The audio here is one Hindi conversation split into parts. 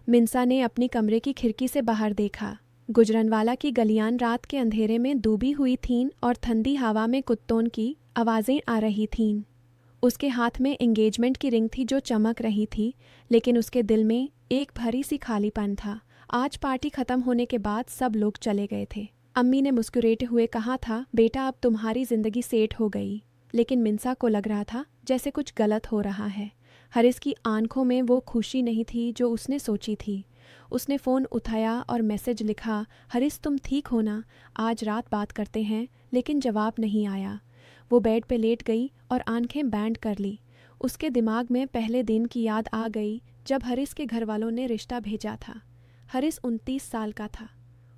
मिंसा ने अपनी कमरे की खिड़की से बाहर देखा। गुजरनवाला की गलियां रात के अंधेरे में डूबी हुई थीं और ठंडी हवा में कुत्तों की आवाज़ें आ रही थीं। उसके हाथ में एंगेजमेंट की रिंग थी जो चमक रही थी, लेकिन उसके दिल में एक भरी सी खालीपन था। आज पार्टी खत्म होने के बाद सब लोग चले गए थे। अम्मी ने मुस्कुराते हुए कहा था, बेटा अब तुम्हारी ज़िंदगी सेट हो गई। लेकिन मिंसा को लग रहा था जैसे कुछ गलत हो रहा है। हरीस की आंखों में वो खुशी नहीं थी जो उसने सोची थी। उसने फ़ोन उठाया और मैसेज लिखा, हरीस तुम ठीक हो ना, आज रात बात करते हैं। लेकिन जवाब नहीं आया। वो बेड पे लेट गई और आंखें बैंड कर ली। उसके दिमाग में पहले दिन की याद आ गई जब हरीस के घर वालों ने रिश्ता भेजा था। हरीस 29 साल का था।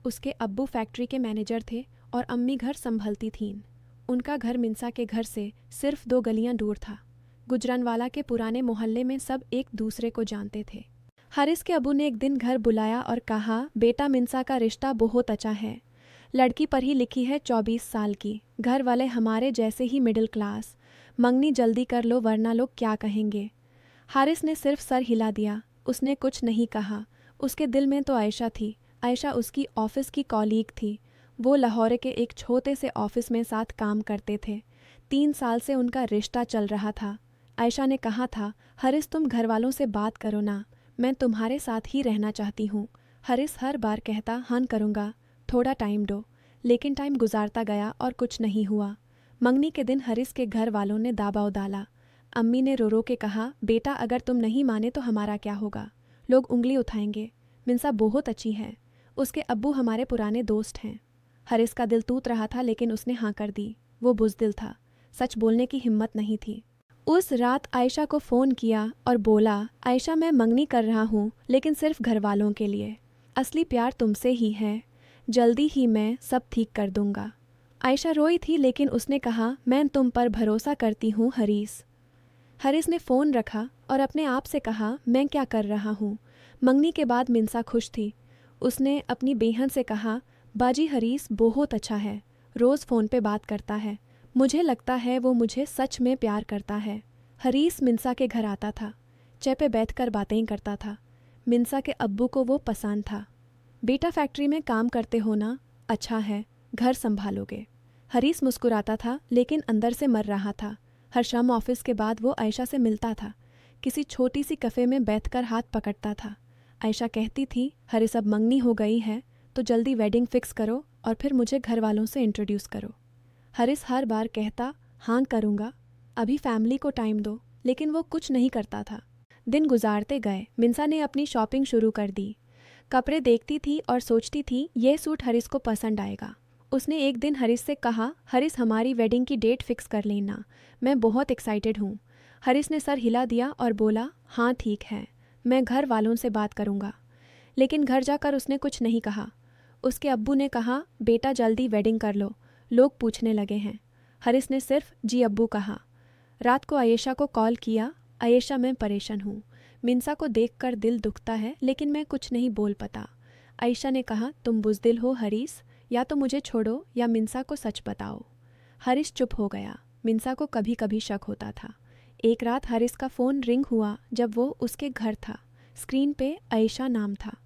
उसके अब्बू फैक्ट्री के मैनेजर थे और अम्मी घर संभलती थीं। उनका घर मिंसा के घर से सिर्फ 2 गलियां दूर था। गुजरानवाला के पुराने मोहल्ले में सब एक दूसरे को जानते थे। हरीस के अब्बू ने एक दिन घर बुलाया और कहा, बेटा मिंसा का रिश्ता बहुत अच्छा है। लड़की पर ही लिखी है, 24 साल की, घर वाले हमारे जैसे ही मिडिल क्लास। मंगनी जल्दी कर लो वरना लोग क्या कहेंगे। हारिस ने सिर्फ सर हिला दिया। उसने कुछ नहीं कहा। उसके दिल में तो आयशा थी। आयशा उसकी ऑफिस की कॉलीग थी। वो लाहौर के एक छोटे से ऑफिस में साथ काम करते थे। 3 साल से उनका रिश्ता चल रहा था। आयशा ने कहा था, हरीस तुम घर वालों से बात करो ना, मैं तुम्हारे साथ ही रहना चाहती हूँ। हरीस हर बार कहता, हाँ करूँगा, थोड़ा टाइम दो। लेकिन टाइम गुजारता गया और कुछ नहीं हुआ। मंगनी के दिन हरीस के घर वालों ने दबाव डाला। अम्मी ने रो रो के कहा, बेटा अगर तुम नहीं माने तो हमारा क्या होगा, लोग उंगली उठाएंगे। मिंसा बहुत अच्छी है, उसके अब्बू हमारे पुराने दोस्त हैं। हरीस का दिल टूट रहा था लेकिन उसने हाँ कर दी। वो बुज़दिल था, सच बोलने की हिम्मत नहीं थी। उस रात आयशा को फ़ोन किया और बोला, आयशा मैं मंगनी कर रहा हूँ लेकिन सिर्फ घर वालों के लिए। असली प्यार तुमसे ही है, जल्दी ही मैं सब ठीक कर दूंगा। आयशा रोई थी लेकिन उसने कहा, मैं तुम पर भरोसा करती हूँ हरीस। हरीस ने फ़ोन रखा और अपने आप से कहा, मैं क्या कर रहा हूँ। मंगनी के बाद मिंसा खुश थी। उसने अपनी बेहन से कहा, बाजी हरीस बहुत अच्छा है, रोज़ फ़ोन पे बात करता है, मुझे लगता है वो मुझे सच में प्यार करता है। हरीस मिंसा के घर आता था, चाय पे बैठकर बातें करता था। मिंसा के अब्बू को वो पसंद था। बेटा फैक्ट्री में काम करते हो ना, अच्छा है, घर संभालोगे। हरीस मुस्कुराता था लेकिन अंदर से मर रहा था। हर शाम ऑफिस के बाद वो आयशा से मिलता था। किसी छोटी सी कैफ़े में बैठकर हाथ पकड़ता था। आयशा कहती थी, हरीस अब मंगनी हो गई है तो जल्दी वेडिंग फिक्स करो और फिर मुझे घर वालों से इंट्रोड्यूस करो। हरीस हर बार कहता, हाँ करूँगा, अभी फैमिली को टाइम दो, लेकिन वो कुछ नहीं करता था। दिन गुजारते गए। मिंसा ने अपनी शॉपिंग शुरू कर दी। कपड़े देखती थी और सोचती थी ये सूट हरीस को पसंद आएगा। उसने एक दिन हरीस से कहा, हरीस हमारी वेडिंग की डेट फिक्स कर लेना, मैं बहुत एक्साइटेड हूँ। हरीस ने सर हिला दिया और बोला, हाँ ठीक है, मैं घर वालों से बात करूँगा। लेकिन घर जाकर उसने कुछ नहीं कहा। उसके अब्बू ने कहा, बेटा जल्दी वेडिंग कर लो, लोग पूछने लगे हैं। हरीस ने सिर्फ जी अब्बू कहा। रात को आयशा को कॉल किया, आयशा मैं परेशान हूँ, मिंसा को देखकर दिल दुखता है लेकिन मैं कुछ नहीं बोल पाता। आयशा ने कहा, तुम बुज़दिल हो हरीस, या तो मुझे छोड़ो या मिंसा को सच बताओ। हरीस चुप हो गया। मिंसा को कभी कभी शक होता था। एक रात हरीस का फ़ोन रिंग हुआ जब वो उसके घर था। स्क्रीन पे आयशा नाम था।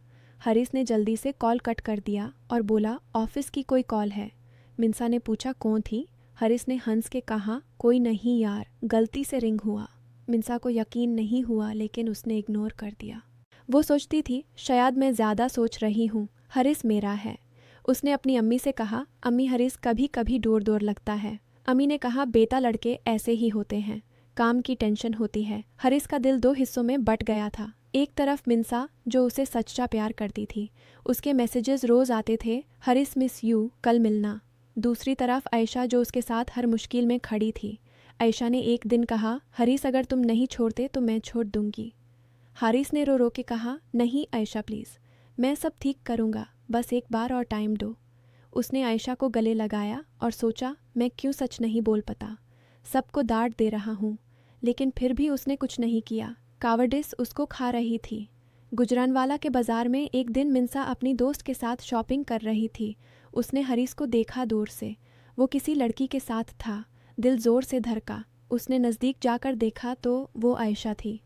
हरीस ने जल्दी से कॉल कट कर दिया और बोला, ऑफिस की कोई कॉल है। मिंसा ने पूछा, कौन थी। हरीस ने हंस के कहा, कोई नहीं यार, गलती से रिंग हुआ। मिंसा को यकीन नहीं हुआ लेकिन उसने इग्नोर कर दिया। वो सोचती थी, शायद मैं ज़्यादा सोच रही हूँ, हरीस मेरा है। उसने अपनी अम्मी से कहा, अम्मी हरीस कभी कभी दूर दूर लगता है। अम्मी ने कहा, बेटा लड़के ऐसे ही होते हैं, काम की टेंशन होती है। हरीस का दिल 2 हिस्सों में बट गया था। एक तरफ मिंसा जो उसे सच्चा प्यार करती थी, उसके मैसेजेस रोज़ आते थे, हरीस मिस यू, कल मिलना। दूसरी तरफ आयशा जो उसके साथ हर मुश्किल में खड़ी थी। आयशा ने एक दिन कहा, हरीस अगर तुम नहीं छोड़ते तो मैं छोड़ दूंगी। हारिस ने रो रो के कहा, नहीं आयशा प्लीज़, मैं सब ठीक करूँगा, बस एक बार और टाइम दो। उसने आयशा को गले लगाया और सोचा, मैं क्यों सच नहीं बोल पाता, सबको डांट दे रहा हूँ। लेकिन फिर भी उसने कुछ नहीं किया। कावर्डिस उसको खा रही थी। गुजरानवाला के बाज़ार में एक दिन मिंसा अपनी दोस्त के साथ शॉपिंग कर रही थी। उसने हरीस को देखा दूर से। वो किसी लड़की के साथ था। दिल ज़ोर से धड़का। उसने नज़दीक जाकर देखा तो वो आयशा थी।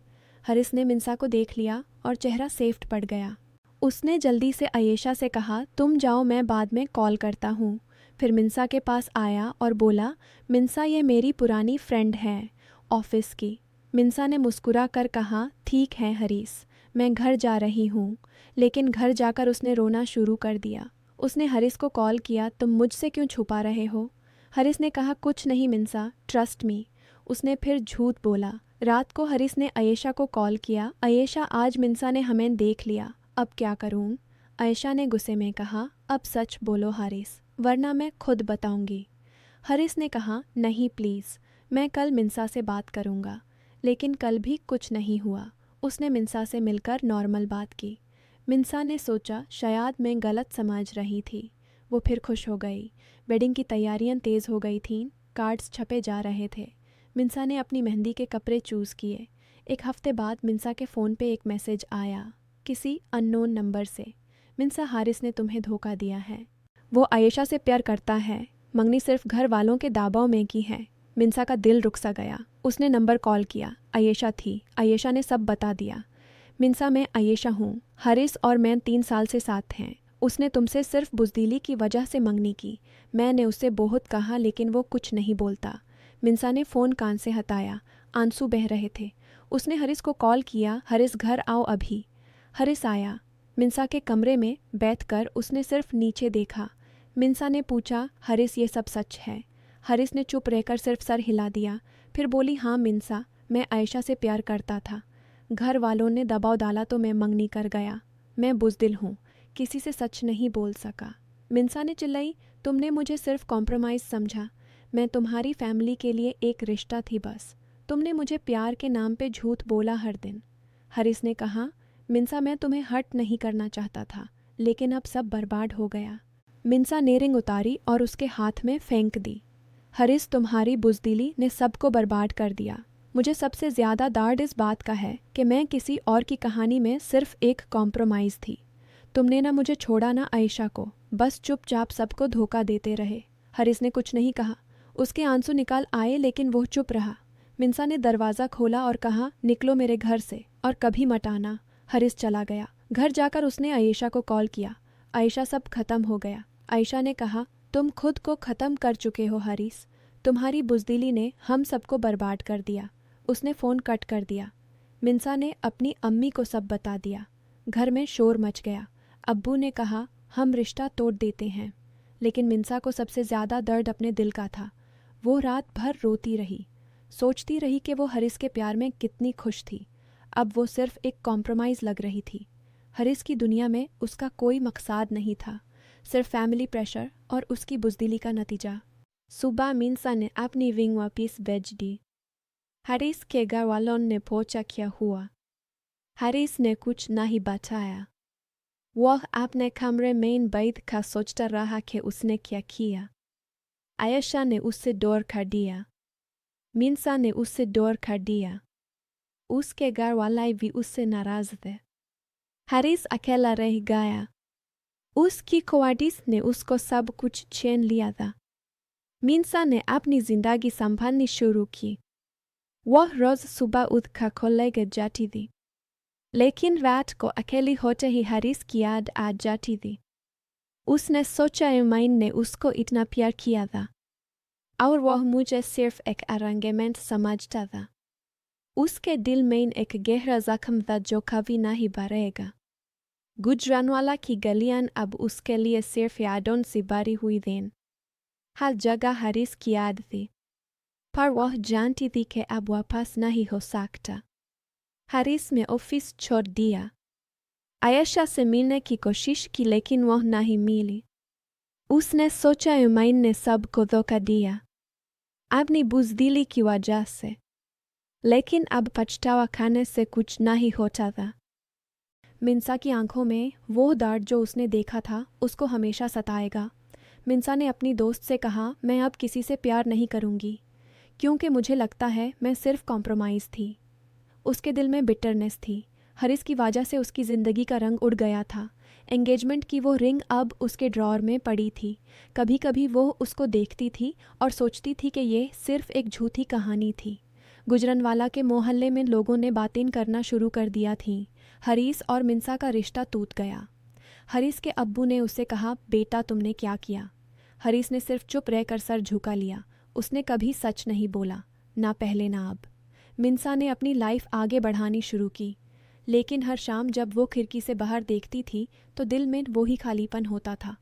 हरीस ने मिंसा को देख लिया और चेहरा सेफ्ट पड़ गया। उसने जल्दी से आयेशा से कहा, तुम जाओ, मैं बाद में कॉल करता हूँ। फिर मिन्सा के पास आया और बोला, मिन्सा ये मेरी पुरानी फ्रेंड है ऑफिस की। मिन्सा ने मुस्कुरा कर कहा, ठीक है हरीस, मैं घर जा रही हूँ। लेकिन घर जाकर उसने रोना शुरू कर दिया। उसने हरीस को कॉल किया, तुम मुझसे क्यों छुपा रहे हो? हरीस ने कहा, कुछ नहीं मिन्सा, ट्रस्ट मी। उसने फिर झूठ बोला। रात को हरीस ने आयेशा को कॉल किया, आयेशा आज मिन्सा ने हमें देख लिया, अब क्या करूँ? आयेशा ने गुस्से में कहा, अब सच बोलो हारिस, वरना मैं खुद बताऊंगी। हरीस ने कहा, नहीं प्लीज़, मैं कल मिन्सा से बात करूंगा। लेकिन कल भी कुछ नहीं हुआ। उसने मिन्सा से मिलकर नॉर्मल बात की। मिन्सा ने सोचा शायद मैं गलत समझ रही थी। वो फिर खुश हो गई। वेडिंग की तैयारियां तेज़ हो गई थीं, कार्ड्स छपे जा रहे थे। मिन्सा ने अपनी मेहंदी के कपड़े चूज़ किए। एक हफ्ते बाद मिन्सा के फ़ोन पे एक मैसेज आया, किसी अननोन नंबर से। मिन्सा, हारिस ने तुम्हें धोखा दिया है। वो आयेशा से प्यार करता है, मंगनी सिर्फ घर वालों के दबाव में की है। मिन्सा का दिल रुक सा गया। उसने नंबर कॉल किया। आयेशा थी। आयेशा ने सब बता दिया। मिन्सा, मैं आयेशा हूँ, हारिस और मैं 3 साल से साथ हैं। उसने तुमसे सिर्फ बुज़दिली की वजह से मंगनी की। मैंने उससे बहुत कहा लेकिन वो कुछ नहीं बोलता। मिन्सा ने फ़ोन कान से हटाया। आंसू बह रहे थे। उसने हरीस को कॉल किया, हरीस घर आओ अभी। हरीस आया। मिन्सा के कमरे में बैठकर उसने सिर्फ नीचे देखा। मिन्सा ने पूछा, हरीस ये सब सच है? हरीस ने चुप रहकर सिर्फ सर हिला दिया। फिर बोली, हाँ मिन्सा, मैं आयेशा से प्यार करता था। घर वालों ने दबाव डाला तो मैं मंगनी कर गया। मैं बुज़दिल हूँ, किसी से सच नहीं बोल सका। मिन्सा ने चिल्लाई, तुमने मुझे सिर्फ कॉम्प्रोमाइज़ समझा। मैं तुम्हारी फैमिली के लिए एक रिश्ता थी बस। तुमने मुझे प्यार के नाम पे झूठ बोला हर दिन। हरीस ने कहा, मिन्सा मैं तुम्हें हर्ट नहीं करना चाहता था, लेकिन अब सब बर्बाद हो गया। मिन्सा ने रिंग उतारी और उसके हाथ में फेंक दी। हरीस, तुम्हारी बुज़दिली ने सबको बर्बाद कर दिया। मुझे सबसे ज़्यादा दर्द इस बात का है कि मैं किसी और की कहानी में सिर्फ एक कॉम्प्रोमाइज़ थी। तुमने ना मुझे छोड़ा ना आयेशा को, बस चुपचाप सबको धोखा देते रहे। हरीस ने कुछ नहीं कहा। उसके आंसू निकाल आए लेकिन वो चुप रहा। मिन्सा ने दरवाज़ा खोला और कहा, निकलो मेरे घर से और कभी मत आना। हरीस चला गया। घर जाकर उसने आयेशा को कॉल किया। आयेशा, सब खत्म हो गया। आयेशा ने कहा, तुम खुद को ख़त्म कर चुके हो हरीस। तुम्हारी बुज़दिली ने हम सबको बर्बाद कर दिया। उसने फ़ोन कट कर दिया। मिन्सा ने अपनी अम्मी को सब बता दिया। घर में शोर मच गया। अब्बू ने कहा, हम रिश्ता तोड़ देते हैं। लेकिन मिन्सा को सबसे ज़्यादा दर्द अपने दिल का था। वो रात भर रोती रही, सोचती रही कि वो हरीस के प्यार में कितनी खुश थी। अब वो सिर्फ एक कॉम्प्रोमाइज़ लग रही थी। हरीस की दुनिया में उसका कोई मकसद नहीं था, सिर्फ फैमिली प्रेशर और उसकी बुज़दिली का नतीजा। सुबह मिन्सा ने अपनी विंग वापस भेज दी। हरीस के घर वालों ने पूछा क्या हुआ। हरीस ने कुछ नहीं बताया। वह अपने कमरे में बैठकर सोचता रहा कि उसने क्या किया। आयेशा ने उससे दूर कर दिया। मिन्सा ने उससे दूर कर दिया। उसके घर वाले भी उससे नाराज़ थे। हरीस अकेला रह गया। उसकी ख्वाहिश ने उसको सब कुछ छीन लिया था। मिन्सा ने अपनी जिंदगी संभालनी शुरू की। वह रोज़ सुबह उठकर कॉलेज जाती थी, लेकिन रात को अकेली होते ही हरीस की याद आ जाती थी। उसने सोचा मैन ने उसको इतना प्यार किया था और वह मुझे सिर्फ एक अरेंजमेंट समझता था। उसके दिल में एक गहरा जख्म था जो कभी नहीं भरेगा। गुजरानवाला की गलियां अब उसके लिए सिर्फ यादों से भरी हुई थीं। हर जगह हरीस की याद थी, पर वह जानती थी कि अब वापस नहीं हो सकता। हरीस ने ऑफिस छोड़ दिया। आयेशा से मिलने की कोशिश की लेकिन वह नहीं मिली। उसने सोचा मैन ने सबको धोखा दिया अपनी बुज़दिली की वजह से, लेकिन अब पछतावा खाने से कुछ नहीं होता था। मिन्सा की आंखों में वो दर्द जो उसने देखा था उसको हमेशा सताएगा। मिन्सा ने अपनी दोस्त से कहा, मैं अब किसी से प्यार नहीं करूँगी क्योंकि मुझे लगता है मैं सिर्फ कॉम्प्रोमाइज़ थी। उसके दिल में बिटरनेस थी। हरीस की वजह से उसकी ज़िंदगी का रंग उड़ गया था। एंगेजमेंट की वो रिंग अब उसके ड्रॉर में पड़ी थी। कभी कभी वो उसको देखती थी और सोचती थी कि ये सिर्फ एक झूठी कहानी थी। गुजरनवाला के मोहल्ले में लोगों ने बातें करना शुरू कर दिया थीं। हरीस और मिंसा का रिश्ता टूट गया। हरीस के अब्बू ने उससे कहा, बेटा तुमने क्या किया? हरीस ने सिर्फ चुप रहकर सर झुका लिया। उसने कभी सच नहीं बोला, ना पहले ना अब। मिंसा ने अपनी लाइफ आगे बढ़ानी शुरू की, लेकिन हर शाम जब वो खिड़की से बाहर देखती थी तो दिल में वही खालीपन होता था।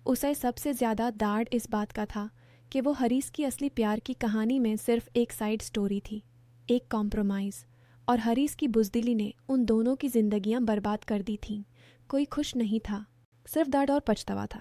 उसे सबसे ज़्यादा दाड़ इस बात का था कि वो हरीस की असली प्यार की कहानी में सिर्फ एक साइड स्टोरी थी, एक कॉम्प्रोमाइज़, और हरीस की बुज़दिली ने उन दोनों की ज़िंदगियां बर्बाद कर दी थीं। कोई खुश नहीं था, सिर्फ दर्द और पछतावा था।